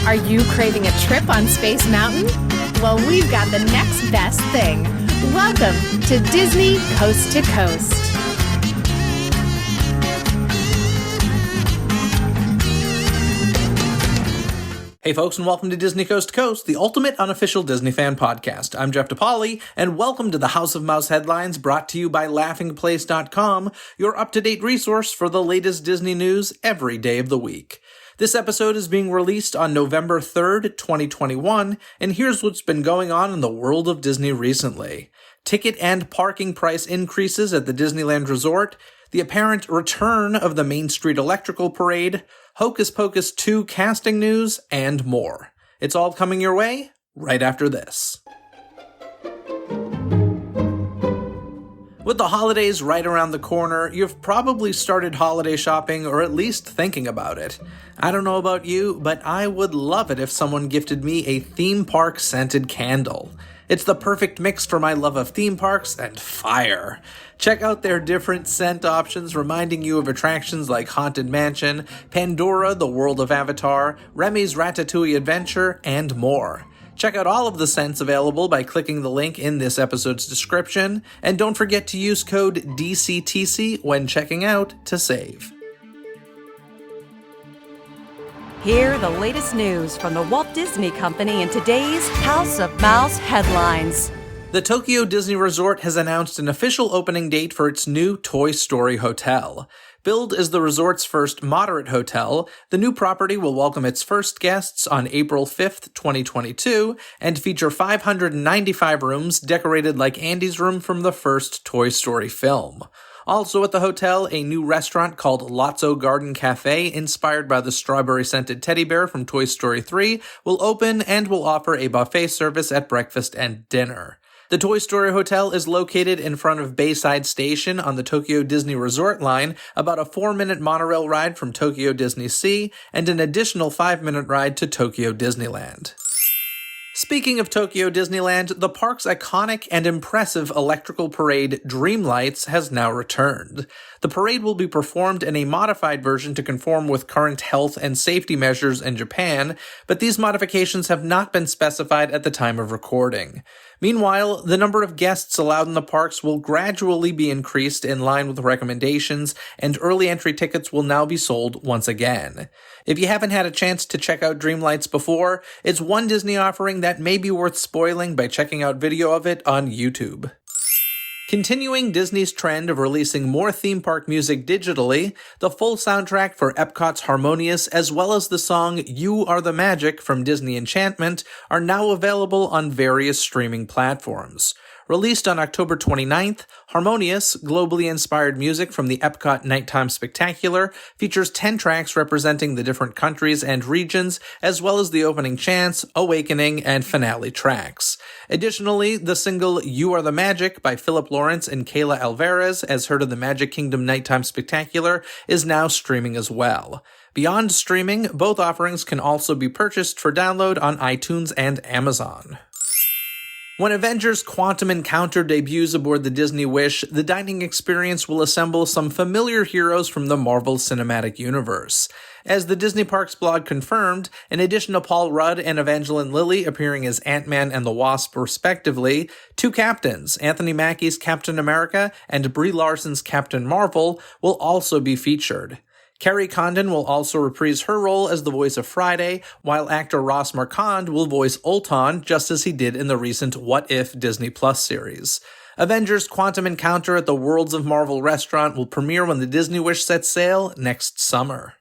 Are you craving a trip on Space Mountain? Well, we've got the next best thing. Welcome to Disney Coast to Coast. Hey folks, and welcome to Disney Coast to Coast, the ultimate unofficial Disney fan podcast. I'm Jeff DePauli, and welcome to the House of Mouse headlines brought to you by LaughingPlace.com, your up-to-date resource for the latest Disney news every day of the week. This episode is being released on November 3rd, 2021, and here's what's been going on in the world of Disney recently. Ticket and parking price increases at the Disneyland Resort, the apparent return of the Main Street Electrical Parade, Hocus Pocus 2 casting news, and more. It's all coming your way right after this. With the holidays right around the corner, you've probably started holiday shopping or at least thinking about it. I don't know about you, but I would love it if someone gifted me a theme park scented candle. It's the perfect mix for my love of theme parks and fire. Check out their different scent options reminding you of attractions like Haunted Mansion, Pandora, the World of Avatar, Remy's Ratatouille Adventure, and more. Check out all of the scents available by clicking the link in this episode's description, and don't forget to use code DCTC when checking out to save. Hear the latest news from the Walt Disney Company in today's House of Mouse headlines. The Tokyo Disney Resort has announced an official opening date for its new Toy Story Hotel. Billed as the resort's first moderate hotel, the new property will welcome its first guests on April 5th, 2022, and feature 595 rooms decorated like Andy's room from the first Toy Story film. Also at the hotel, a new restaurant called Lotso Garden Cafe, inspired by the strawberry-scented teddy bear from Toy Story 3, will open and will offer a buffet service at breakfast and dinner. The Toy Story Hotel is located in front of Bayside Station on the Tokyo Disney Resort line, about a 4-minute monorail ride from Tokyo Disney Sea, and an additional 5-minute ride to Tokyo Disneyland. Speaking of Tokyo Disneyland, the park's iconic and impressive electrical parade, Dreamlights, has now returned. The parade will be performed in a modified version to conform with current health and safety measures in Japan, but these modifications have not been specified at the time of recording. Meanwhile, the number of guests allowed in the parks will gradually be increased in line with recommendations, and early entry tickets will now be sold once again. If you haven't had a chance to check out Dreamlights before, it's one Disney offering that may be worth spoiling by checking out video of it on YouTube. Continuing Disney's trend of releasing more theme park music digitally, the full soundtrack for Epcot's Harmonious as well as the song You Are the Magic from Disney Enchantment are now available on various streaming platforms. Released on October 29th, Harmonious, globally inspired music from the Epcot Nighttime Spectacular, features 10 tracks representing the different countries and regions, as well as the opening chants, awakening, and finale tracks. Additionally, the single You Are the Magic by Philip Lawrence and Kayla Alvarez, as heard in the Magic Kingdom Nighttime Spectacular, is now streaming as well. Beyond streaming, both offerings can also be purchased for download on iTunes and Amazon. When Avengers Quantum Encounter debuts aboard the Disney Wish, the dining experience will assemble some familiar heroes from the Marvel Cinematic Universe. As the Disney Parks blog confirmed, in addition to Paul Rudd and Evangeline Lilly appearing as Ant-Man and the Wasp respectively, two captains, Anthony Mackie's Captain America and Brie Larson's Captain Marvel, will also be featured. Kerry Condon will also reprise her role as the voice of Friday, while actor Ross Marquand will voice Ultron just as he did in the recent What If Disney Plus series. Avengers Quantum Encounter at the Worlds of Marvel restaurant will premiere when the Disney Wish sets sail next summer.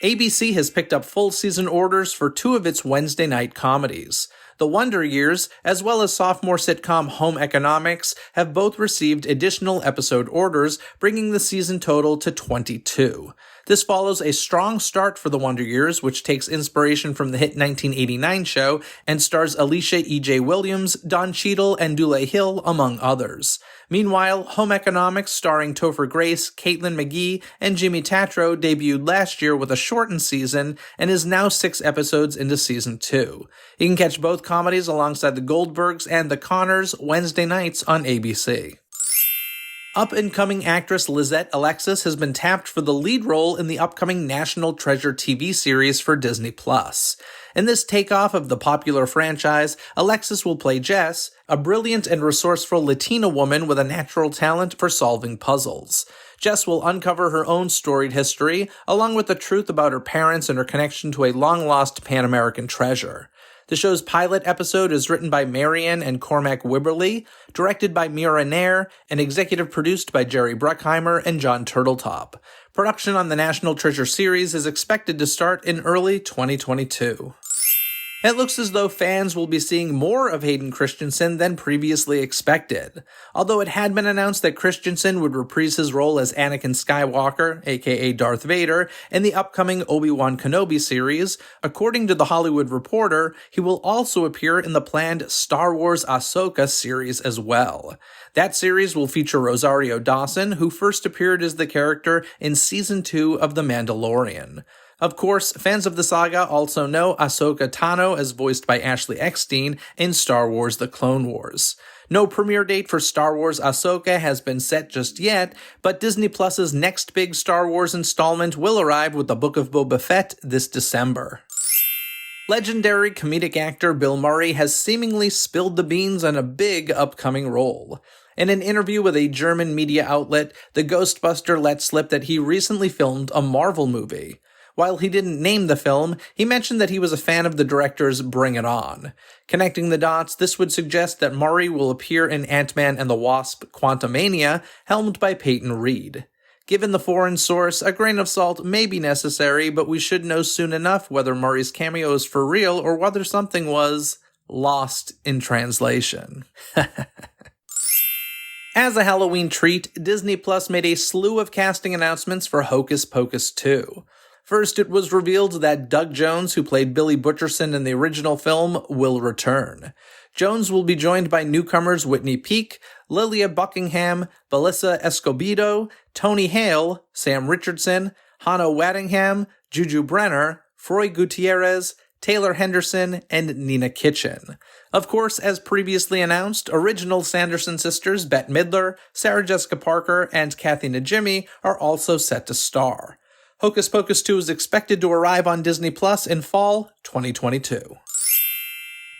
ABC has picked up full season orders for two of its Wednesday night comedies. The Wonder Years, as well as sophomore sitcom Home Economics, have both received additional episode orders, bringing the season total to 22. This follows a strong start for The Wonder Years, which takes inspiration from the hit 1989 show and stars Alicia E.J. Williams, Don Cheadle, and Dule Hill, among others. Meanwhile, Home Economics, starring Topher Grace, Caitlin McGee, and Jimmy Tatro, debuted last year with a shortened season and is now 6 episodes into season 2. You can catch both comedies alongside The Goldbergs and The Connors Wednesday nights on ABC. Up-and-coming actress Lizette Alexis has been tapped for the lead role in the upcoming National Treasure TV series for Disney+. In this takeoff of the popular franchise, Alexis will play Jess, a brilliant and resourceful Latina woman with a natural talent for solving puzzles. Jess will uncover her own storied history, along with the truth about her parents and her connection to a long-lost Pan-American treasure. The show's pilot episode is written by Marian and Cormac Wibberley, directed by Mira Nair, and executive produced by Jerry Bruckheimer and John Turtletop. Production on the National Treasure series is expected to start in early 2022. It looks as though fans will be seeing more of Hayden Christensen than previously expected. Although it had been announced that Christensen would reprise his role as Anakin Skywalker, aka Darth Vader, in the upcoming Obi-Wan Kenobi series, according to The Hollywood Reporter, he will also appear in the planned Star Wars Ahsoka series as well. That series will feature Rosario Dawson, who first appeared as the character in Season 2 of The Mandalorian. Of course, fans of the saga also know Ahsoka Tano as voiced by Ashley Eckstein in Star Wars The Clone Wars. No premiere date for Star Wars Ahsoka has been set just yet, but Disney Plus's next big Star Wars installment will arrive with the Book of Boba Fett this December. Legendary comedic actor Bill Murray has seemingly spilled the beans on a big upcoming role. In an interview with a German media outlet, the Ghostbuster let slip that he recently filmed a Marvel movie. While he didn't name the film, he mentioned that he was a fan of the director's Bring It On. Connecting the dots, this would suggest that Murray will appear in Ant-Man and the Wasp: Quantumania, helmed by Peyton Reed. Given the foreign source, a grain of salt may be necessary, but we should know soon enough whether Murray's cameo is for real or whether something was lost in translation. As a Halloween treat, Disney Plus made a slew of casting announcements for Hocus Pocus 2. First, it was revealed that Doug Jones, who played Billy Butcherson in the original film, will return. Jones will be joined by newcomers Whitney Peak, Lilia Buckingham, Belissa Escobedo, Tony Hale, Sam Richardson, Hanno Waddingham, Juju Brenner, Froy Gutierrez, Taylor Henderson, and Nina Kitchen. Of course, as previously announced, original Sanderson sisters Bette Midler, Sarah Jessica Parker, and Kathy Najimy are also set to star. Hocus Pocus 2 is expected to arrive on Disney Plus in fall 2022.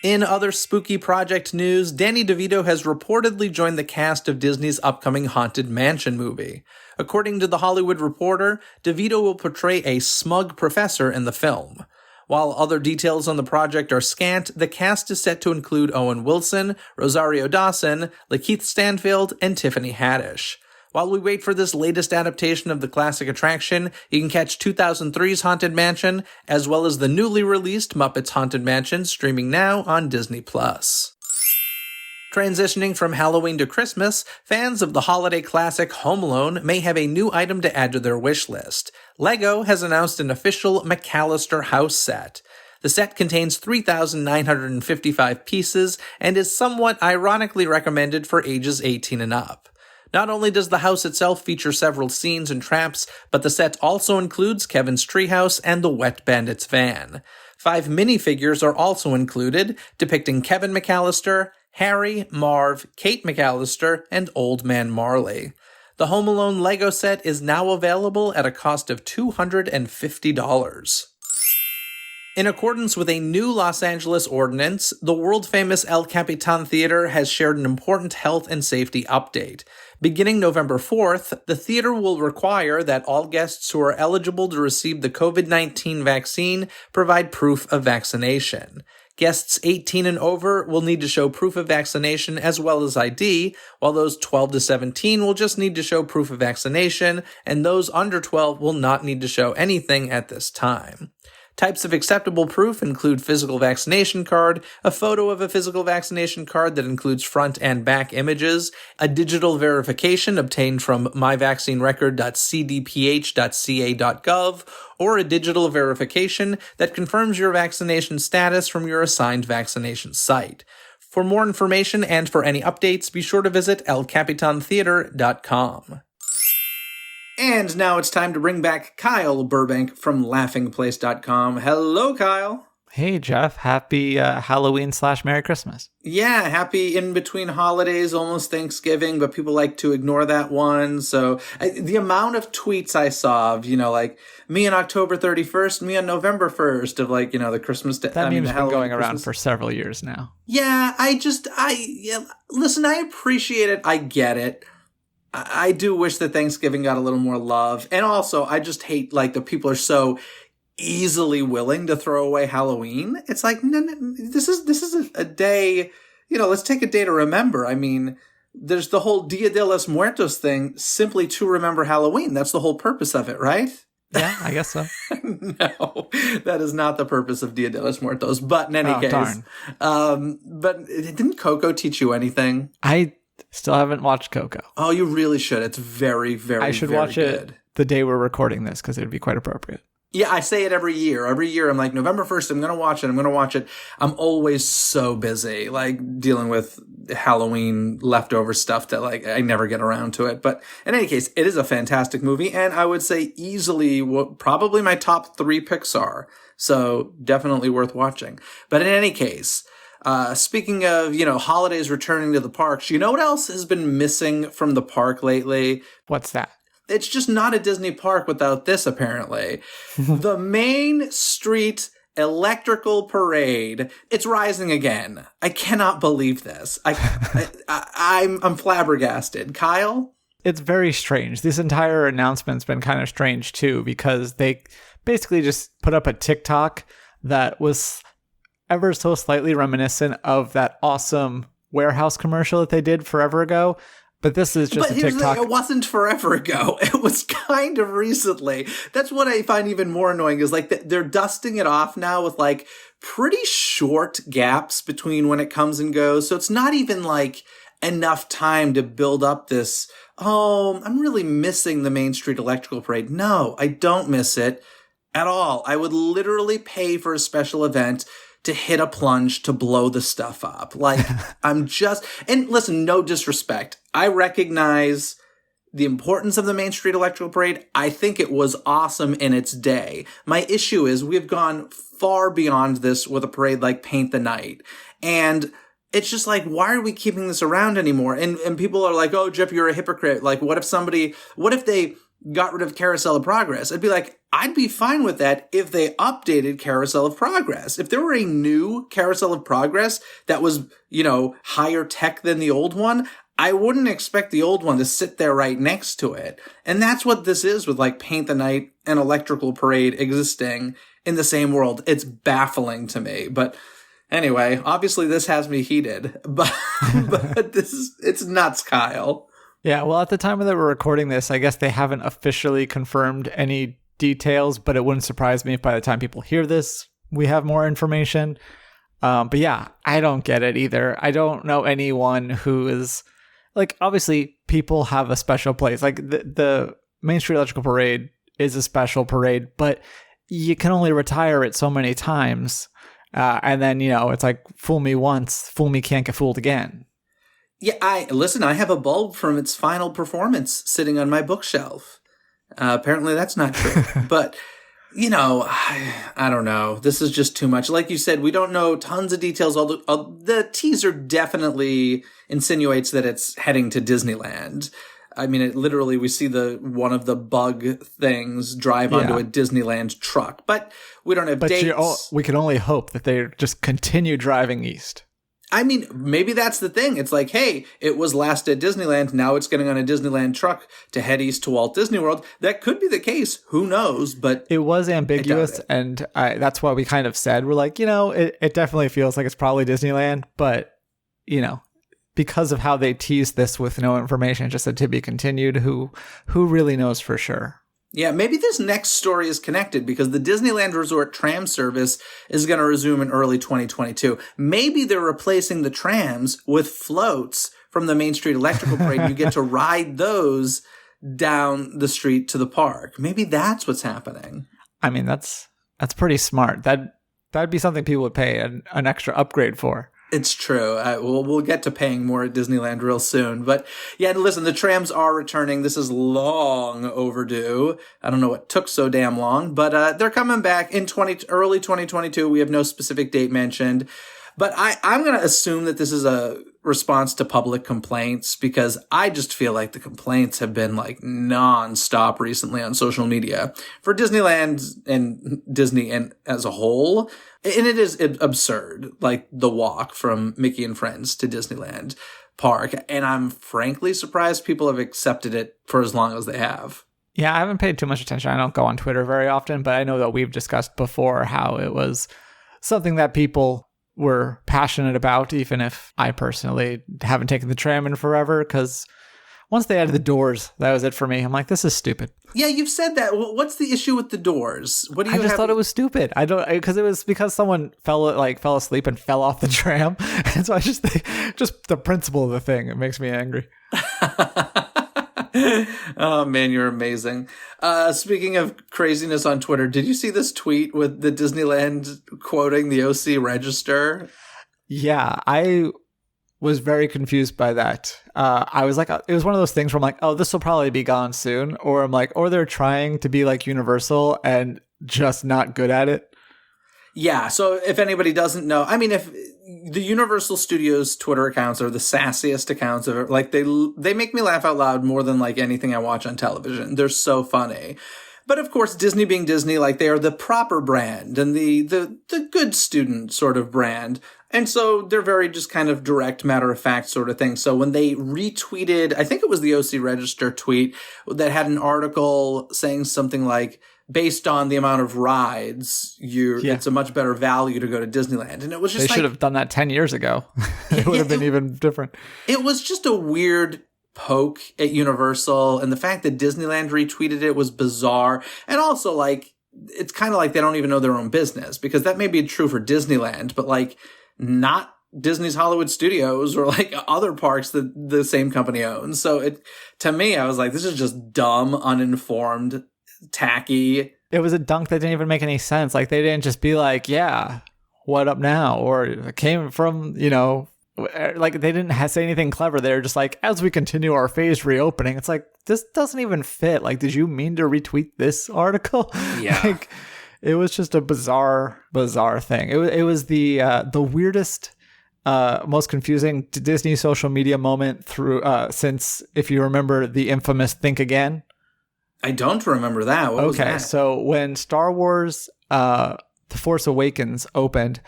In other spooky project news, Danny DeVito has reportedly joined the cast of Disney's upcoming Haunted Mansion movie. According to The Hollywood Reporter, DeVito will portray a smug professor in the film. While other details on the project are scant, the cast is set to include Owen Wilson, Rosario Dawson, Lakeith Stanfield, and Tiffany Haddish. While we wait for this latest adaptation of the classic attraction, you can catch 2003's Haunted Mansion, as well as the newly released Muppets Haunted Mansion, streaming now on Disney+. Transitioning from Halloween to Christmas, fans of the holiday classic Home Alone may have a new item to add to their wish list. LEGO has announced an official McAllister house set. The set contains 3,955 pieces and is somewhat ironically recommended for ages 18 and up. Not only does the house itself feature several scenes and traps, but the set also includes Kevin's treehouse and the Wet Bandits van. 5 minifigures are also included, depicting Kevin McAllister, Harry, Marv, Kate McAllister, and Old Man Marley. The Home Alone Lego set is now available at a cost of $250. In accordance with a new Los Angeles ordinance, the world-famous El Capitan Theater has shared an important health and safety update. Beginning November 4th, the theater will require that all guests who are eligible to receive the COVID-19 vaccine provide proof of vaccination. Guests 18 and over will need to show proof of vaccination as well as ID, while those 12 to 17 will just need to show proof of vaccination, and those under 12 will not need to show anything at this time. Types of acceptable proof include physical vaccination card, a photo of a physical vaccination card that includes front and back images, a digital verification obtained from myvaccinerecord.cdph.ca.gov, or a digital verification that confirms your vaccination status from your assigned vaccination site. For more information and for any updates, be sure to visit elcapitantheater.com. And now it's time to bring back Kyle Burbank from laughingplace.com. Hello, Kyle. Hey, Jeff. Happy Halloween/Merry Christmas. Yeah, happy in between holidays, almost Thanksgiving, but people like to ignore that one. So the amount of tweets I saw of, like me on October 31st, me on November 1st of the Christmas day. That meme's been going around for several years now. Yeah, listen, I appreciate it. I get it. I do wish that Thanksgiving got a little more love. And also, I just hate that people are so easily willing to throw away Halloween. It's like, no, this is a day, let's take a day to remember. I mean, there's the whole Dia de los Muertos thing simply to remember Halloween. That's the whole purpose of it, right? Yeah, I guess so. No, that is not the purpose of Dia de los Muertos. But in any case, but didn't Coco teach you anything? I still haven't watched Coco. Oh, you really should. It's very, very, I should very watch good. It the day we're recording this because it would be quite appropriate. Yeah, I say it every year. Every year I'm like, November 1st, I'm going to watch it. I'm always so busy, dealing with Halloween leftover stuff that I never get around to it. But in any case, it is a fantastic movie. And I would say easily, probably my top 3 Pixar. So definitely worth watching. But in any case, speaking of, holidays returning to the parks, you know what else has been missing from the park lately? What's that? It's just not a Disney park without this, apparently. The Main Street Electrical Parade. It's rising again. I cannot believe this. I'm flabbergasted. Kyle? It's very strange. This entire announcement's been kind of strange, too, because they basically just put up a TikTok that was ever so slightly reminiscent of that awesome warehouse commercial that they did forever ago. But this is just a TikTok. It wasn't forever ago. It was kind of recently. That's what I find even more annoying is they're dusting it off now with pretty short gaps between when it comes and goes. So it's not even enough time to build up this, I'm really missing the Main Street Electrical Parade. No, I don't miss it at all. I would literally pay for a special event to hit a plunge to blow the stuff up. And listen, no disrespect. I recognize the importance of the Main Street Electrical Parade. I think it was awesome in its day. My issue is we've gone far beyond this with a parade like Paint the Night. And it's just why are we keeping this around anymore? And people are like, oh, Jeff, you're a hypocrite. What if they got rid of Carousel of Progress? I'd be I'd be fine with that if they updated Carousel of Progress. If there were a new Carousel of Progress that was, higher tech than the old one, I wouldn't expect the old one to sit there right next to it. And that's what this is with Paint the Night and Electrical Parade existing in the same world. It's baffling to me. But anyway, obviously this has me heated, but it's nuts, Kyle. Yeah, well, at the time that we're recording this, I guess they haven't officially confirmed any details, but it wouldn't surprise me if by the time people hear this, we have more information. But yeah, I don't get it either. I don't know anyone who is obviously people have a special place. The Main Street Electrical Parade is a special parade, but you can only retire it so many times. And then, it's fool me once, fool me can't get fooled again. Yeah, I have a bulb from its final performance sitting on my bookshelf. Apparently that's not true. But, I don't know. This is just too much. Like you said, we don't know tons of details. The teaser definitely insinuates that it's heading to Disneyland. I mean, we see one of the bug things drive onto a Disneyland truck. But we don't have dates. We can only hope that they just continue driving east. I mean, maybe that's the thing. It's hey, it was last at Disneyland. Now it's getting on a Disneyland truck to head east to Walt Disney World. That could be the case. Who knows? But it was ambiguous. And that's why we kind of said, we're it definitely feels like it's probably Disneyland. But, because of how they teased this with no information, just said to be continued, who really knows for sure? Yeah, maybe this next story is connected because the Disneyland Resort tram service is going to resume in early 2022. Maybe they're replacing the trams with floats from the Main Street Electrical Parade. You get to ride those down the street to the park. Maybe that's what's happening. I mean, that's pretty smart. That'd be something people would pay an extra upgrade for. It's true. We'll get to paying more at Disneyland real soon. But yeah, listen, the trams are returning. This is long overdue. I don't know what took so damn long, but they're coming back in early 2022. We have no specific date mentioned. But I'm going to assume that this is a response to public complaints, because I just feel like the complaints have been like nonstop recently on social media for Disneyland and Disney and as a whole. And it is absurd, like the walk from Mickey and Friends to Disneyland Park. And I'm frankly surprised people have accepted it for as long as they have. Yeah, I haven't paid too much attention. I don't go on Twitter very often, but I know that we've discussed before how it was something that people were passionate about, even if I personally haven't taken the tram in forever, because once they added the doors, that was it for me. I'm like, this is stupid. Yeah, you've said that. What's the issue with the doors? What do you? I just thought it was stupid. I don't, because it was because someone fell asleep and fell off the tram, and so I just think just the principle of the thing, it makes me angry. Oh man, you're amazing. Speaking of craziness on Twitter, did you see this tweet with the Disneyland quoting the OC register? Yeah, I was very confused by that. I was like, it was one of those things where I'm like, oh, this will probably be gone soon. Or I'm like, or they're trying to be like Universal and just not good at it. Yeah, so if anybody doesn't know, I mean, if the Universal Studios Twitter accounts are the sassiest accounts of it, like they make me laugh out loud more than like anything I watch on television. They're so funny. But of course, Disney being Disney, like they are the proper brand and the good student sort of brand. And so they're very just kind of direct, matter of fact sort of thing. So when they retweeted, I think it was the OC Register tweet that had an article saying something like, based on the amount of rides, it's a much better value to go to Disneyland. And it was just they should have done that 10 years ago. It would have been even different. It was just a weird poke at Universal. And the fact that Disneyland retweeted it was bizarre. And also, like, it's kind of like they don't even know their own business, because that may be true for Disneyland, but like not Disney's Hollywood Studios or like other parks that the same company owns. So to me, I was like, this is just dumb, uninformed, tacky. It was a dunk that didn't even make any sense. Like, they didn't just be like, yeah, what up now? Or it came from, like they didn't say anything clever. They're just like, as we continue our phased reopening, it's like, this doesn't even fit. Like, did you mean to retweet this article? Yeah. Like, it was just a bizarre thing. It was the weirdest, most confusing Disney social media moment since, if you remember, the infamous Think Again. I don't remember that. What was that? So when Star Wars The Force Awakens opened,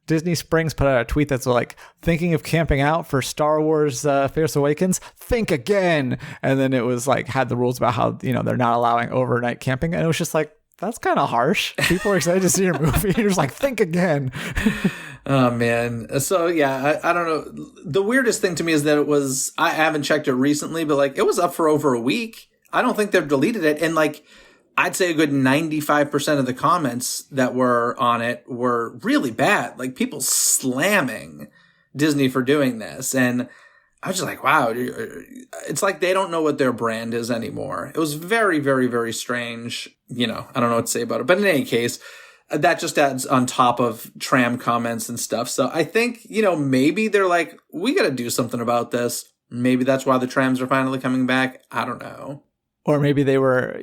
Disney Springs put out a tweet that's like, thinking of camping out for Star Wars Force Awakens? Think again. And then it was like, had the rules about how, they're not allowing overnight camping. And it was just like, that's kind of harsh. People are excited to see your movie. You're just like, think again. Oh, man. So, yeah, I don't know. The weirdest thing to me is that I haven't checked it recently, but like it was up for over a week. I don't think they've deleted it. And like, I'd say a good 95% of the comments that were on it were really bad. Like people slamming Disney for doing this. And I was just like, wow, it's like they don't know what their brand is anymore. It was very, very, very strange. I don't know what to say about it. But in any case, that just adds on top of Tram comments and stuff. So I think, maybe they're like, we got to do something about this. Maybe that's why the trams are finally coming back. I don't know. Or maybe they were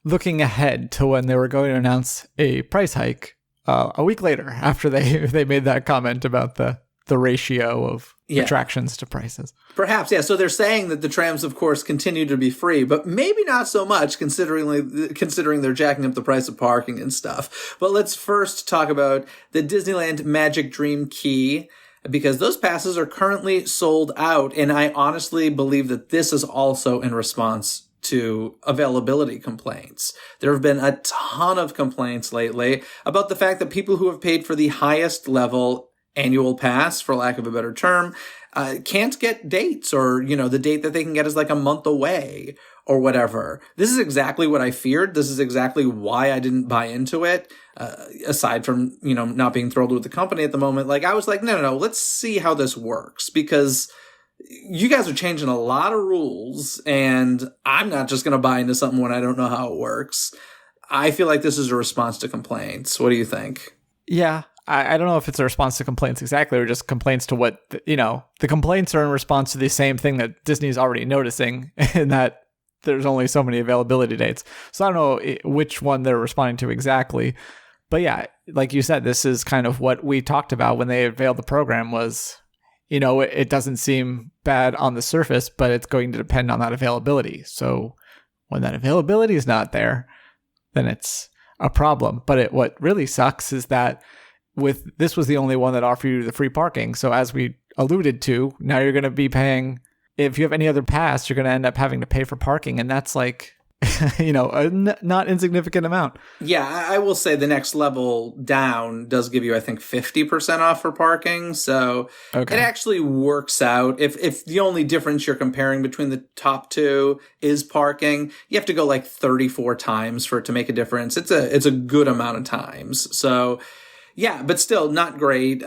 looking ahead to when they were going to announce a price hike a week later, after they made that comment about the ratio of attractions to prices. Perhaps, yeah. So they're saying that the trams, of course, continue to be free, but maybe not so much considering they're jacking up the price of parking and stuff. But let's first talk about the Disneyland Magic Dream Key, because those passes are currently sold out. And I honestly believe that this is also in response to availability complaints. There have been a ton of complaints lately about the fact that people who have paid for the highest level annual pass, for lack of a better term, can't get dates, or, the date that they can get is like a month away or whatever. This is exactly what I feared. This is exactly why I didn't buy into it. Aside from, not being thrilled with the company at the moment, like I was like, no, let's see how this works, because you guys are changing a lot of rules and I'm not just going to buy into something when I don't know how it works. I feel like this is a response to complaints. What do you think? Yeah, I don't know if it's a response to complaints exactly or just complaints to what, the complaints are in response to the same thing that Disney's already noticing, in that there's only so many availability dates. So I don't know which one they're responding to exactly. But yeah, like you said, this is kind of what we talked about when they unveiled the program was, it doesn't seem bad on the surface, but it's going to depend on that availability. So when that availability is not there, then it's a problem. But what really sucks is that this was the only one that offered you the free parking. So as we alluded to, now you're going to be paying, if you have any other pass, you're going to end up having to pay for parking. And that's like, a not insignificant amount. Yeah, I will say the next level down does give you, I think, 50% off for parking. So It actually works out. If the only difference you're comparing between the top two is parking, you have to go like 34 times for it to make a difference. It's a good amount of times. So yeah, but still not great.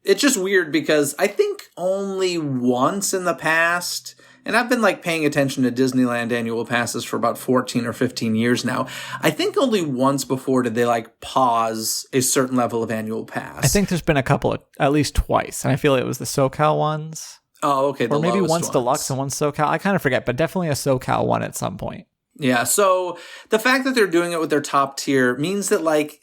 It's just weird because I think only once in the past, and I've been like paying attention to Disneyland annual passes for about 14 or 15 years now. I think only once before did they like pause a certain level of annual pass. I think there's been a couple, at least twice. And I feel it was the SoCal ones. Oh, okay. Or maybe once Deluxe and once SoCal. I kind of forget, but definitely a SoCal one at some point. Yeah. So the fact that they're doing it with their top tier means that like,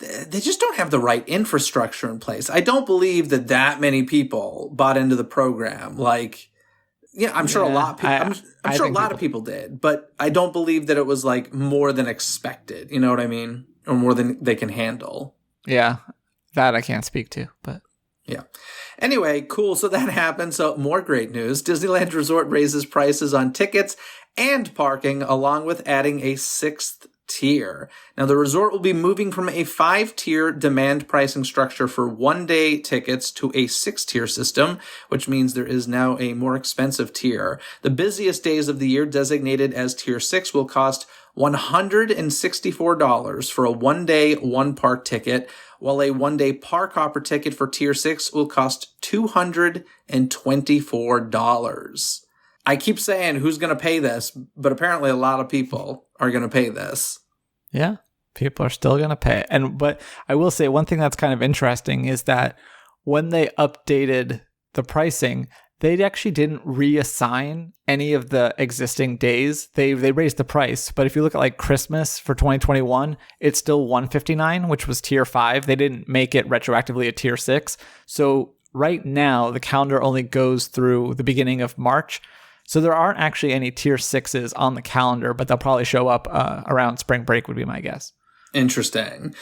they just don't have the right infrastructure in place. I don't believe that many people bought into the program. Like, yeah, I'm sure a lot of people, I'm sure a lot of people did, but I don't believe that it was like more than expected. You know what I mean? Or more than they can handle. Yeah, that I can't speak to, but yeah. Anyway, cool. So that happened. So more great news. Disneyland Resort raises prices on tickets and parking, along with adding a 6th tier. Now, the resort will be moving from a 5-tier demand pricing structure for one-day tickets to a 6-tier system, which means there is now a more expensive tier. The busiest days of the year, designated as Tier 6, will cost $164 for a one-day, one-park ticket, while a one-day park hopper ticket for Tier 6 will cost $224. I keep saying who's going to pay this, but apparently a lot of people are going to pay this. Yeah, people are still going to pay. But I will say one thing that's kind of interesting is that when they updated the pricing, they actually didn't reassign any of the existing days. They raised the price, but if you look at like Christmas for 2021, it's still $159, which was Tier 5. They didn't make it retroactively a Tier 6. So right now, the calendar only goes through the beginning of March. So there aren't actually any Tier 6s on the calendar, but they'll probably show up around spring break would be my guess. Interesting.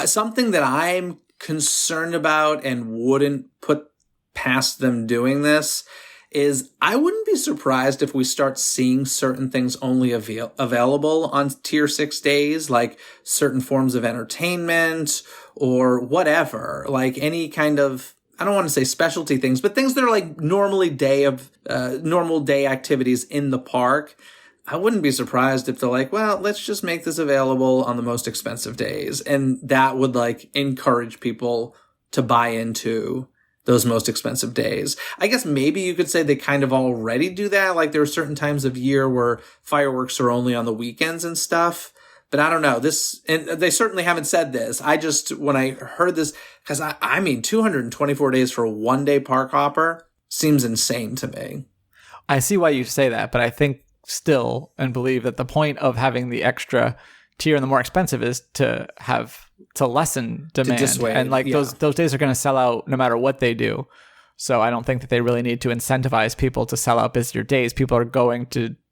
Something that I'm concerned about and wouldn't put past them doing this is I wouldn't be surprised if we start seeing certain things only available on Tier 6 days, like certain forms of entertainment or whatever, like any kind of, I don't want to say specialty things, but things that are like normal day activities in the park. I wouldn't be surprised if they're like, well, let's just make this available on the most expensive days. And that would like encourage people to buy into those most expensive days. I guess maybe you could say they kind of already do that. Like there are certain times of year where fireworks are only on the weekends and stuff. But I don't know this, and they certainly haven't said this. I just, when I heard this, because I mean, 224 days for a one-day park hopper seems insane to me. I see why you say that, but I think still and believe that the point of having the extra tier and the more expensive is to lessen demand. To dissuade, and like those days are going to sell out no matter what they do. So I don't think that they really need to incentivize people to sell out busier days.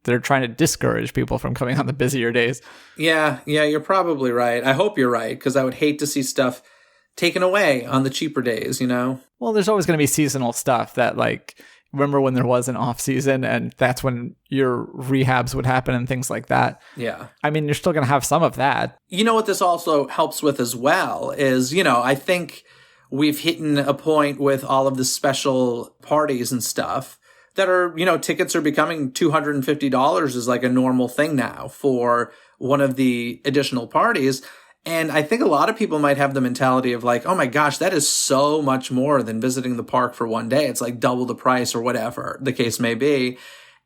They're trying to discourage people from coming on the busier days. Yeah, you're probably right. I hope you're right, because I would hate to see stuff taken away on the cheaper days, you know? Well, there's always going to be seasonal stuff that, like, remember when there was an off season and that's when your rehabs would happen and things like that. Yeah. I mean, you're still going to have some of that. You know what this also helps with as well is, I think we've hit a point with all of the special parties and stuff that are, tickets are becoming $250 is like a normal thing now for one of the additional parties. And I think a lot of people might have the mentality of like, oh my gosh, that is so much more than visiting the park for one day. It's like double the price or whatever the case may be.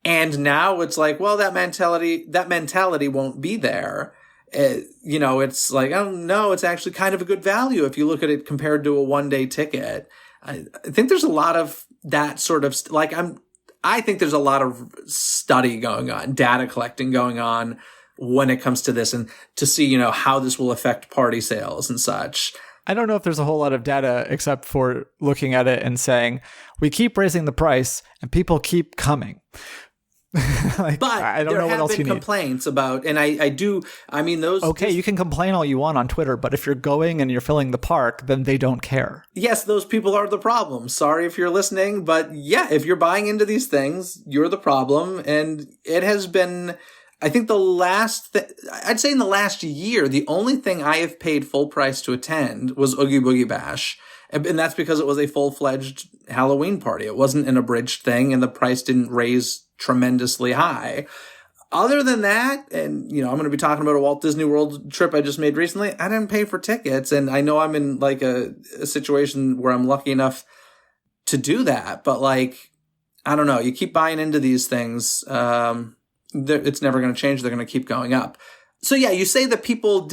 And now it's like, well, that mentality won't be there. It's like, oh no, it's actually kind of a good value if you look at it compared to a one-day ticket. I think there's a lot of that sort of I think there's a lot of study going on, data collecting going on when it comes to this, and to see, how this will affect party sales and such. I don't know if there's a whole lot of data except for looking at it and saying, we keep raising the price and people keep coming. But I don't know what else you need. There have been complaints about, and those... Okay, you can complain all you want on Twitter, but if you're going and you're filling the park, then they don't care. Yes, those people are the problem. Sorry if you're listening, but yeah, if you're buying into these things, you're the problem. And it has been, I think I'd say in the last year, the only thing I have paid full price to attend was Oogie Boogie Bash. And that's because it was a full-fledged Halloween party. It wasn't an abridged thing, and the price didn't raise tremendously high. Other than that, and I'm going to be talking about a Walt Disney World trip I just made recently, I didn't pay for tickets, and I know I'm in like a situation where I'm lucky enough to do that, but I don't know, you keep buying into these things, it's never going to change. They're going to keep going up. So yeah, you say that people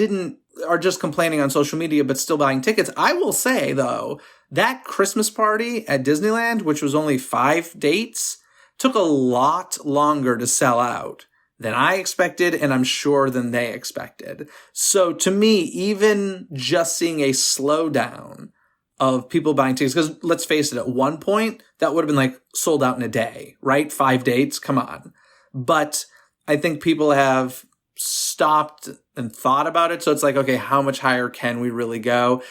are just complaining on social media but still buying tickets. I will say though, that Christmas party at Disneyland, which was only 5 dates, took a lot longer to sell out than I expected, and I'm sure than they expected. So to me, even just seeing a slowdown of people buying tickets, because let's face it, at one point, that would have been sold out in a day, right? 5 dates, come on. But I think people have stopped and thought about it. So it's okay, how much higher can we really go?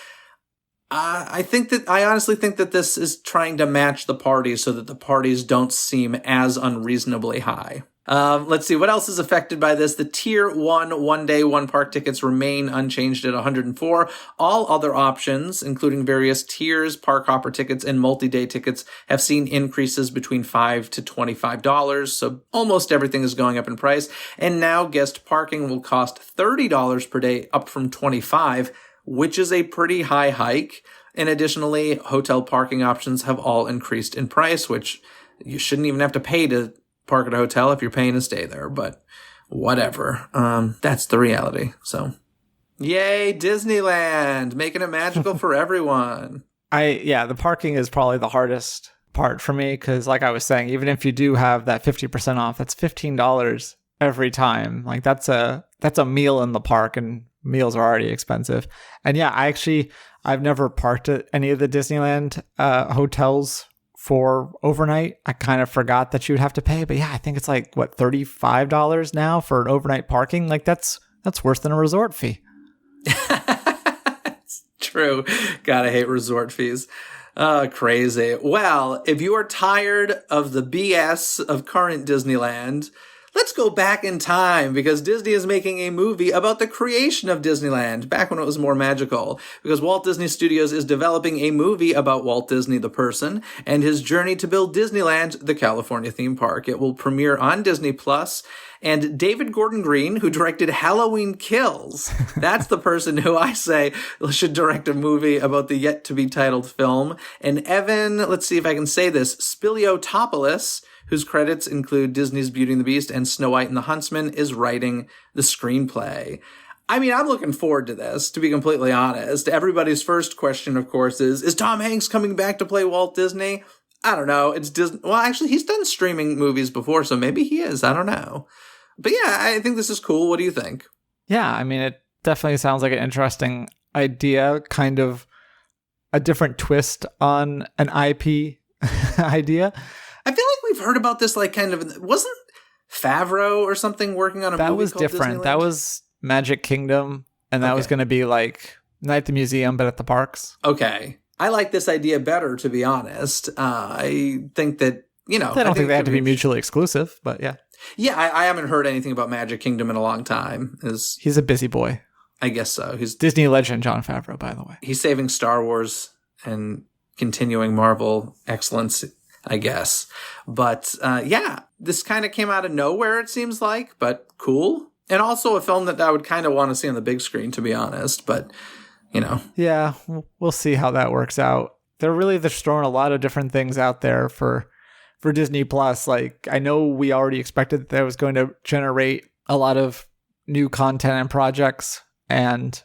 I honestly think that this is trying to match the parties so that the parties don't seem as unreasonably high. Let's see, what else is affected by this? The Tier 1 one-day, one-park tickets remain unchanged at $104. All other options, including various tiers, park hopper tickets, and multi-day tickets, have seen increases between $5 to $25, so almost everything is going up in price. And now guest parking will cost $30 per day, up from $25, which is a pretty high hike. And additionally, hotel parking options have all increased in price, which you shouldn't even have to pay to park at a hotel if you're paying to stay there, but whatever. That's the reality. So yay, Disneyland, making it magical for everyone. The parking is probably the hardest part for me, because like I was saying, even if you do have that 50% off, that's $15 every time. That's a meal in the park, and meals are already expensive. And yeah, I've never parked at any of the Disneyland hotels for overnight. I kind of forgot that you would have to pay, but yeah, I think it's $35 now for an overnight parking. That's worse than a resort fee. It's true. Gotta hate resort fees. Crazy. Well, if you are tired of the BS of current Disneyland, let's go back in time, because Disney is making a movie about the creation of Disneyland, back when it was more magical. Because Walt Disney Studios is developing a movie about Walt Disney the person and his journey to build Disneyland, the California theme park. It will premiere on Disney Plus. And David Gordon Green, who directed Halloween Kills, that's the person who I say should direct a movie about the yet-to-be-titled film. And Evan, let's see if I can say this, Spiliotopoulos, whose credits include Disney's Beauty and the Beast and Snow White and the Huntsman, is writing the screenplay. I mean, I'm looking forward to this, to be completely honest. Everybody's first question, of course, is Tom Hanks coming back to play Walt Disney? I don't know. It's Disney. Well, actually, he's done streaming movies before, so maybe he is. I don't know. But yeah, I think this is cool. What do you think? Yeah, I mean, it definitely sounds like an interesting idea, kind of a different twist on an IP idea. I feel like we've heard about this, wasn't Favreau or something working on a movie that was called different. Disneyland? That was Magic Kingdom, and that was going to be like Night at the Museum, but at the parks. Okay. I like this idea better, to be honest. I think that, I don't think they have to be mutually exclusive, but yeah. Yeah, I haven't heard anything about Magic Kingdom in a long time. He's a busy boy. I guess so. He's Disney legend Jon Favreau, by the way. He's saving Star Wars and continuing Marvel excellence, I guess. But yeah, this kind of came out of nowhere, it seems like, but cool. And also a film that I would kind of want to see on the big screen, to be honest. But, Yeah, we'll see how that works out. They're just throwing a lot of different things out there for Disney Plus. I know we already expected that it was going to generate a lot of new content and projects. And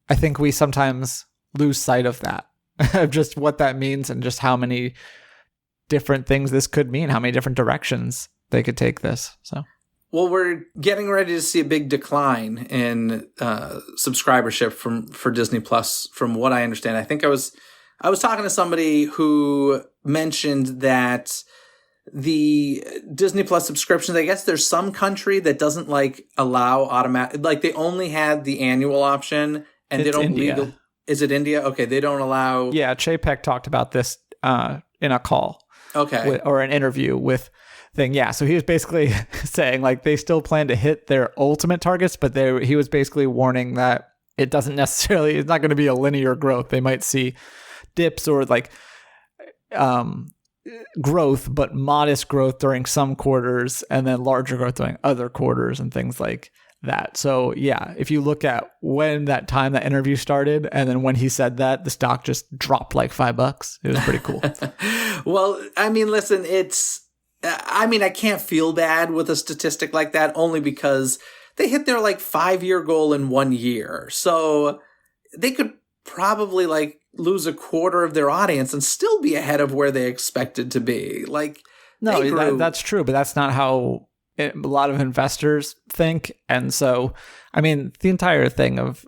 I think we sometimes lose sight of that, of just what that means and just how many different things this could mean, how many different directions they could take this. So, well, we're getting ready to see a big decline in subscribership for Disney Plus, from what I understand. I think I was talking to somebody who mentioned that the Disney Plus subscriptions, I guess there's some country that doesn't like allow automatic, like they only had the annual option and they don't India. Is it India? Okay, they don't allow. Yeah, Chapek talked about this in a call. Okay. Or an interview with thing. Yeah, so he was basically saying like they still plan to hit their ultimate targets, but he was basically warning that it's not going to be a linear growth. They might see dips or like growth, but modest growth during some quarters and then larger growth during other quarters and things like that. So yeah, if you look at when that interview started and then when he said that, the stock just dropped like $5. It was pretty cool. Well, I mean, listen, I can't feel bad with a statistic like that only because they hit their like 5-year goal in 1 year. So they could probably like lose a quarter of their audience and still be ahead of where they expected to be. Like, no, that's true, but that's not how a lot of investors think. And so, I mean, the entire thing of,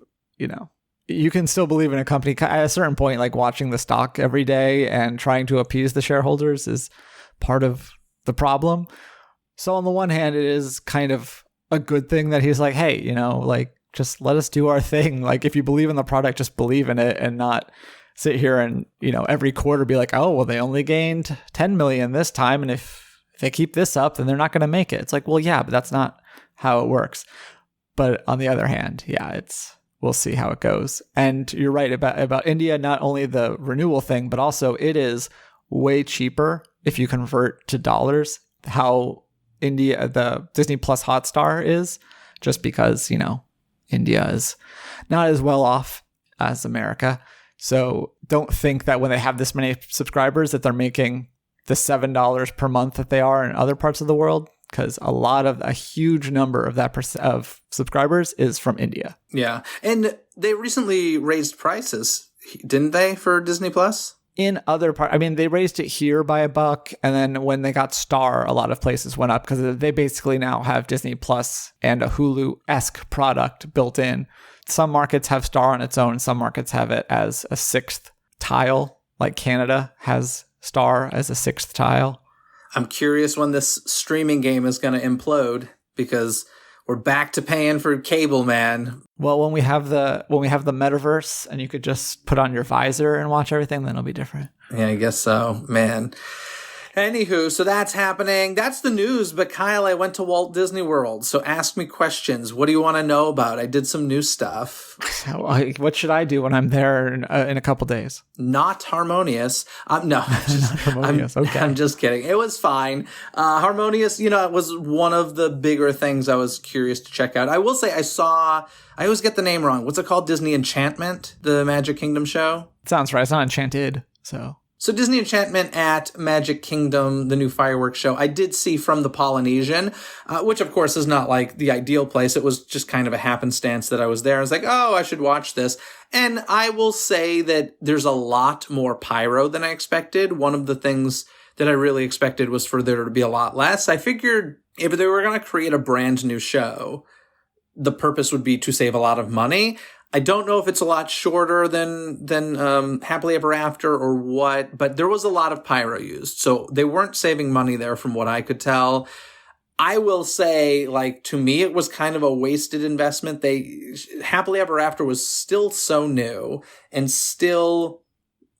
you can still believe in a company at a certain point, like watching the stock every day and trying to appease the shareholders is part of the problem. So on the one hand, it is kind of a good thing that he's like, hey, like, just let us do our thing. Like, if you believe in the product, just believe in it and not sit here and, every quarter be like, oh, well, they only gained 10 million this time. And if they keep this up, then they're not going to make it. It's like, well, yeah, but that's not how it works. But on the other hand, yeah, we'll see how it goes. And you're right about India, not only the renewal thing, but also it is way cheaper if you convert to dollars, how India, the Disney Plus Hotstar is, just because, India is not as well off as America. So don't think that when they have this many subscribers that they're making the $7 per month that they are in other parts of the world, because a huge number of that of subscribers is from India. Yeah. And they recently raised prices, didn't they, for Disney Plus? In other parts, I mean, they raised it here by $1, and then when they got Star, a lot of places went up because they basically now have Disney Plus and a Hulu-esque product built in. Some markets have Star on its own. Some markets have it as a 6th tile, like Canada has Star as a 6th tile. I'm curious when this streaming game is going to implode because we're back to paying for cable, man. Well, when we have the metaverse and you could just put on your visor and watch everything, then it'll be different. Yeah, I guess so, man. Anywho, so that's happening. That's the news. But Kyle, I went to Walt Disney World, so ask me questions. What do you want to know about? I did some new stuff. What should I do when I'm there in a couple days? Not harmonious. No, not harmonious. Okay, I'm just kidding. It was fine. Harmonious, it was one of the bigger things I was curious to check out. I will say I always get the name wrong. What's it called? Disney Enchantment, the Magic Kingdom show? It sounds right. It's not Enchanted, so... So Disney Enchantment at Magic Kingdom, the new fireworks show, I did see from the Polynesian, which of course is not like the ideal place. It was just kind of a happenstance that I was there. I was like, oh, I should watch this. And I will say that there's a lot more pyro than I expected. One of the things that I really expected was for there to be a lot less. I figured if they were going to create a brand new show, the purpose would be to save a lot of money. I don't know if it's a lot shorter than Happily Ever After or what, but there was a lot of pyro used. So they weren't saving money there from what I could tell. I will say, like, to me, it was kind of a wasted investment. Happily Ever After was still so new and still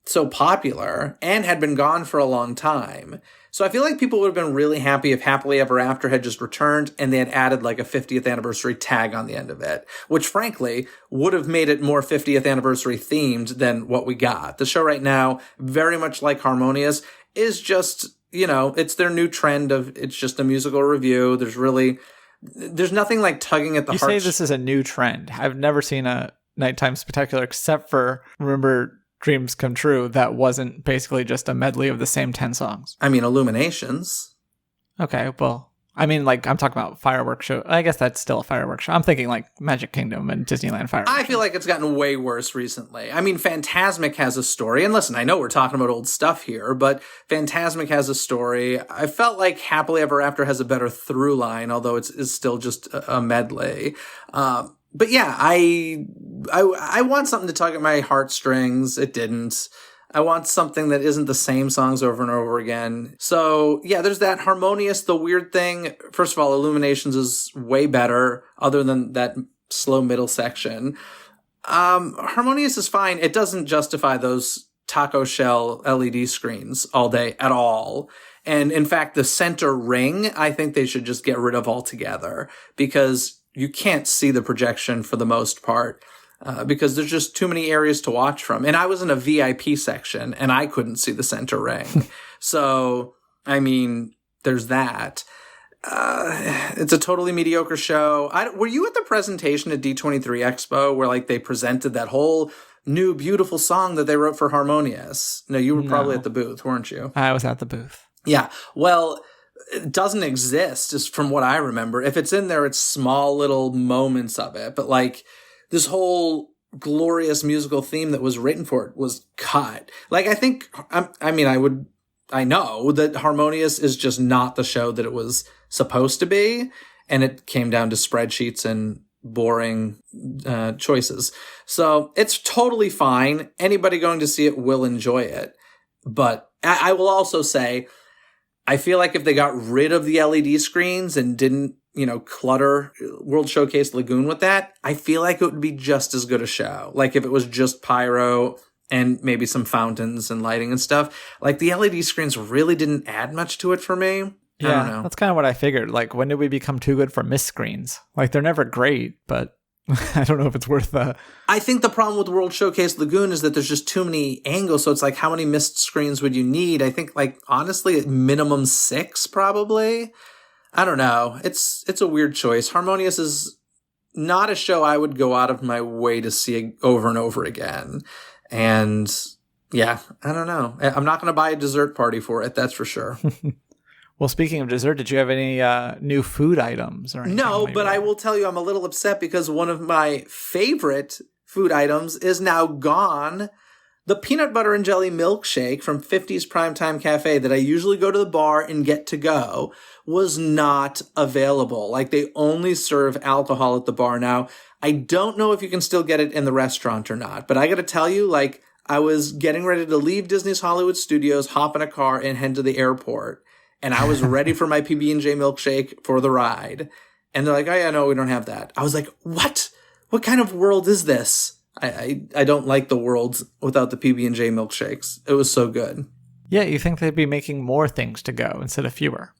so popular and had been gone for a long time. So I feel like people would have been really happy if Happily Ever After had just returned and they had added like a 50th anniversary tag on the end of it, which frankly would have made it more 50th anniversary themed than what we got. The show right now, very much like Harmonious, is just, it's their new trend of it's just a musical review. There's nothing like tugging at the heart. You say this is a new trend. I've never seen a Nighttime Spectacular except for, remember, Dreams Come True, that wasn't basically just a medley of the same 10 songs. I mean, Illuminations. Okay, well, I mean, like, I'm talking about fireworks show. I guess that's still a fireworks show. I'm thinking like Magic Kingdom and Disneyland fireworks. I feel like it's gotten way worse recently. I mean, Fantasmic has a story. And listen, I know we're talking about old stuff here, but Fantasmic has a story. I felt like Happily Ever After has a better through line, although it's still just a medley. But yeah, I want something to tug at my heartstrings. It didn't. I want something that isn't the same songs over and over again. So yeah, there's that. Harmonious, the weird thing. First of all, Illuminations is way better, other than that slow middle section. Harmonious is fine. It doesn't justify those taco shell LED screens all day at all. And in fact, the center ring, I think they should just get rid of altogether, because you can't see the projection for the most part. Because there's just too many areas to watch from. And I was in a VIP section, and I couldn't see the center ring. So, I mean, there's that. It's a totally mediocre show. Were you at the presentation at D23 Expo where, like, they presented that whole new beautiful song that they wrote for Harmonious? No, you were probably at the booth, weren't you? I was at the booth. Yeah. Well, it doesn't exist, just from what I remember. If it's in there, it's small little moments of it. But, like, this whole glorious musical theme that was written for it was cut. Like, I know that Harmonious is just not the show that it was supposed to be. And it came down to spreadsheets and boring choices. So it's totally fine. Anybody going to see it will enjoy it. But I will also say, I feel like if they got rid of the LED screens and didn't, clutter World Showcase Lagoon with that, I feel like it would be just as good a show. Like if it was just pyro and maybe some fountains and lighting and stuff. Like the LED screens really didn't add much to it for me. Yeah, I don't know. That's kind of what I figured. Like, when did we become too good for mist screens? Like, they're never great, but I don't know if it's worth the... I think the problem with World Showcase Lagoon is that there's just too many angles. So it's like, how many mist screens would you need? I think, like, honestly, at minimum 6 probably. I don't know. It's a weird choice. Harmonious is not a show I would go out of my way to see over and over again. And yeah, I don't know. I'm not going to buy a dessert party for it. That's for sure. Well, speaking of dessert, did you have any new food items or anything? No, but I will tell you I'm a little upset because one of my favorite food items is now gone. The peanut butter and jelly milkshake from 50's Primetime Cafe that I usually go to the bar and get to go was not available. Like, they only serve alcohol at the bar now. I don't know if you can still get it in the restaurant or not, but I got to tell you, like, I was getting ready to leave Disney's Hollywood Studios, hop in a car, and head to the airport. And I was ready for my PB&J milkshake for the ride. And they're like, oh, yeah, no, we don't have that. I was like, what? What kind of world is this? I don't like the world without the PB&J milkshakes. It was so good. Yeah, you think they'd be making more things to go instead of fewer.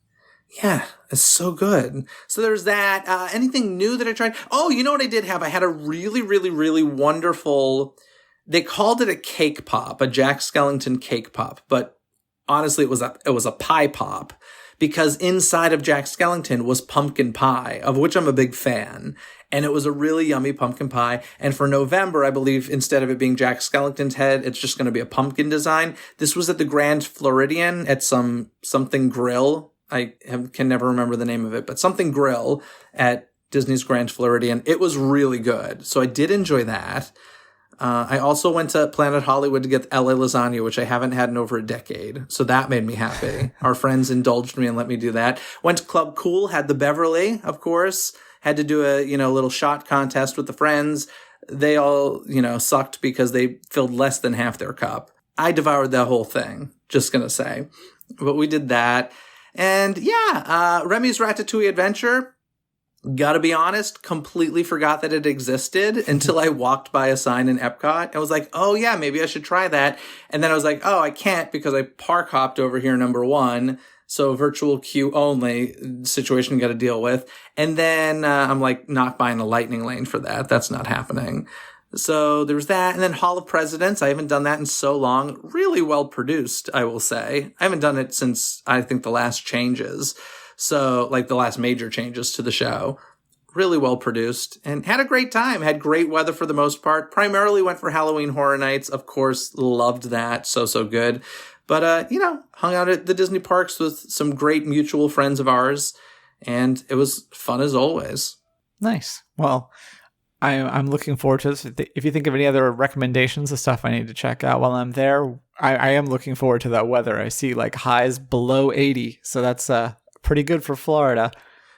Yeah, it's so good. So there's that. Anything new that I tried? Oh, you know what I did have? I had a really, really, really wonderful... They called it a cake pop, a Jack Skellington cake pop. But honestly, it was a pie pop. Because inside of Jack Skellington was pumpkin pie, of which I'm a big fan. And it was a really yummy pumpkin pie. And for November, I believe, instead of it being Jack Skellington's head, it's just going to be a pumpkin design. This was at the Grand Floridian at something grill. Can never remember the name of it, but something grill at Disney's Grand Floridian. It was really good. So I did enjoy that. I also went to Planet Hollywood to get LA lasagna, which I haven't had in over a decade. So that made me happy. Our friends indulged me and let me do that. Went to Club Cool, had the Beverly, of course. Had to do a, little shot contest with the friends. They all, sucked because they filled less than half their cup. I devoured that whole thing, just gonna say. But we did that. And yeah, Remy's Ratatouille Adventure. Gotta be honest, completely forgot that it existed until I walked by a sign in Epcot. I was like, oh yeah, maybe I should try that. And then I was like, oh, I can't because I park hopped over here, number one. So virtual queue only situation got to deal with. And then I'm like, not buying a lightning lane for that. That's not happening. So there was that. And then Hall of Presidents. I haven't done that in so long. Really well produced, I will say. I haven't done it since, I think, the last changes. So, like the last major changes to the show. Really well produced and had a great time. Had great weather for the most part. Primarily went for Halloween Horror Nights. Of course, loved that. So good. But, hung out at the Disney parks with some great mutual friends of ours. and it was fun as always. Nice. Well, I'm looking forward to this. If you think of any other recommendations of stuff I need to check out while I'm there, I am looking forward to that weather. I see like highs below 80, so that's pretty good for Florida.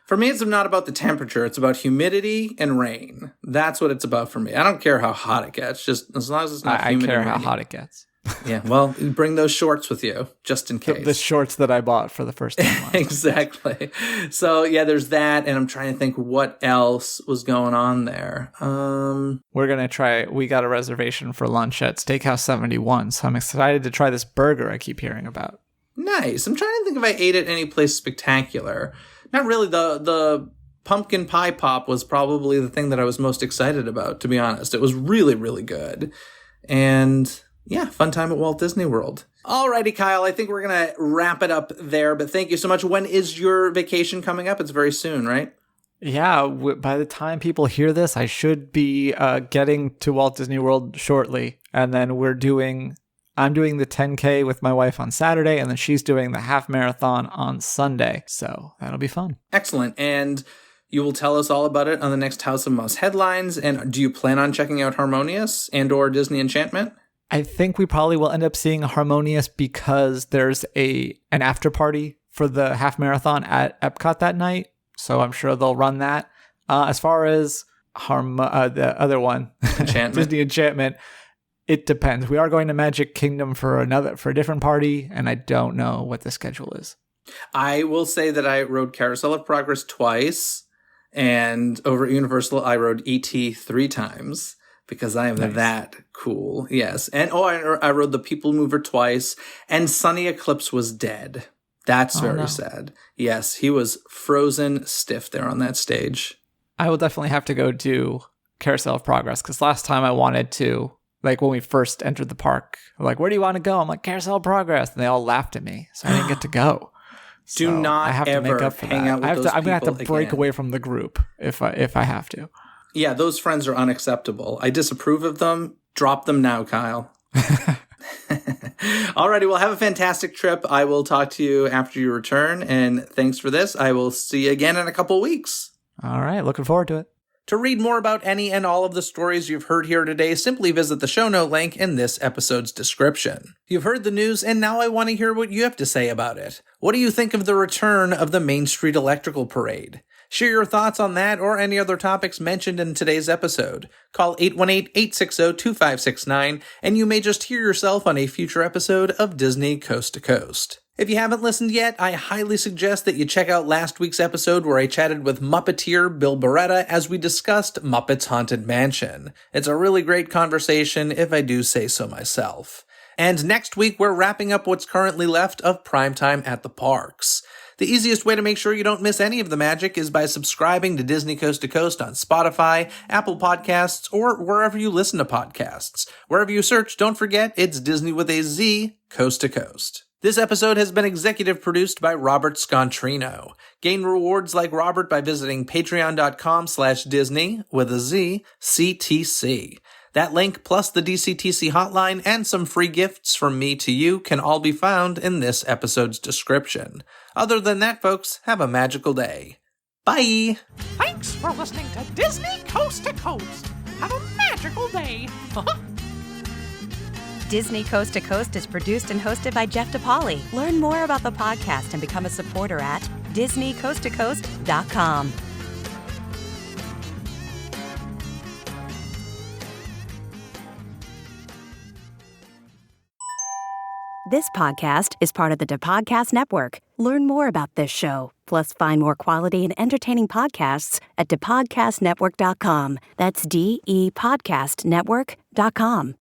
For me, it's not about the temperature. It's about humidity and rain. That's what it's about for me. I don't care how hot it gets, just as long as it's not humid. I care and how rainy. hot it gets. Yeah, well, you bring those shorts with you, just in case. The shorts that I bought for the first time. Exactly. So, yeah, there's that, and I'm trying to think what else was going on there. We're going to try, we got a reservation for lunch at Steakhouse 71, so I'm excited to try this burger I keep hearing about. Nice. I'm trying to think if I ate at any place spectacular. Not really. The pumpkin pie pop was probably the thing that I was most excited about, to be honest. It was really, really good. And yeah, fun time at Walt Disney World. Alrighty, Kyle, I think we're going to wrap it up there, but thank you so much. When is your vacation coming up? It's very soon, right? Yeah, by the time people hear this, I should be getting to Walt Disney World shortly. And then I'm doing the 10K with my wife on Saturday, and then she's doing the half marathon on Sunday. So that'll be fun. Excellent. And you will tell us all about it on the next House of Mouse headlines. And do you plan on checking out Harmonious and or Disney Enchantment? I think we probably will end up seeing Harmonious because there's an after party for the half marathon at Epcot that night. So I'm sure they'll run that. As far as the other one, Enchantment. Disney Enchantment, it depends. We are going to Magic Kingdom for a different party, and I don't know what the schedule is. I will say that I rode Carousel of Progress twice, and over at Universal, I rode E.T. 3 times. Because I am that cool. Yes. And I rode the People Mover twice, and Sunny Eclipse was dead. That's very sad. Yes, he was frozen stiff there on that stage. I will definitely have to go do Carousel of Progress, because last time I wanted to, like when we first entered the park, like, where do you want to go? I'm like, Carousel of Progress. And they all laughed at me, so I didn't get to go. Do So not I have ever to make up for hang that. out with those people. I'm going to have to break again. away from the group if I have to. Yeah, those friends are unacceptable. I disapprove of them. Drop them now, Kyle. Alrighty, well, have a fantastic trip. I will talk to you after you return, and thanks for this. I will see you again in a couple weeks. All right, looking forward to it. To read more about any and all of the stories you've heard here today, simply visit the show note link in this episode's description. You've heard the news, and now I want to hear what you have to say about it. What do you think of the return of the Main Street Electrical Parade? Share your thoughts on that or any other topics mentioned in today's episode. Call 818-860-2569, and you may just hear yourself on a future episode of Disney Coast to Coast. If you haven't listened yet, I highly suggest that you check out last week's episode where I chatted with Muppeteer Bill Beretta as we discussed Muppets Haunted Mansion. It's a really great conversation, if I do say so myself. And next week, we're wrapping up what's currently left of Primetime at the parks. The easiest way to make sure you don't miss any of the magic is by subscribing to Disney Coast to Coast on Spotify, Apple Podcasts, or wherever you listen to podcasts. Wherever you search, don't forget, it's Disney with a Z, Coast to Coast. This episode has been executive produced by Robert Scontrino. Gain rewards like Robert by visiting patreon.com/Disney with a Z, CTC. That link, plus the DCTC hotline and some free gifts from me to you, can all be found in this episode's description. Other than that, folks, have a magical day. Bye! Thanks for listening to Disney Coast to Coast. Have a magical day. Disney Coast to Coast is produced and hosted by Jeff DePauli. Learn more about the podcast and become a supporter at DisneyCoastToCoast.com. This podcast is part of the DePodcast Network. Learn more about this show, plus find more quality and entertaining podcasts at DePodcastNetwork.com. That's DEPodcastNetwork.com.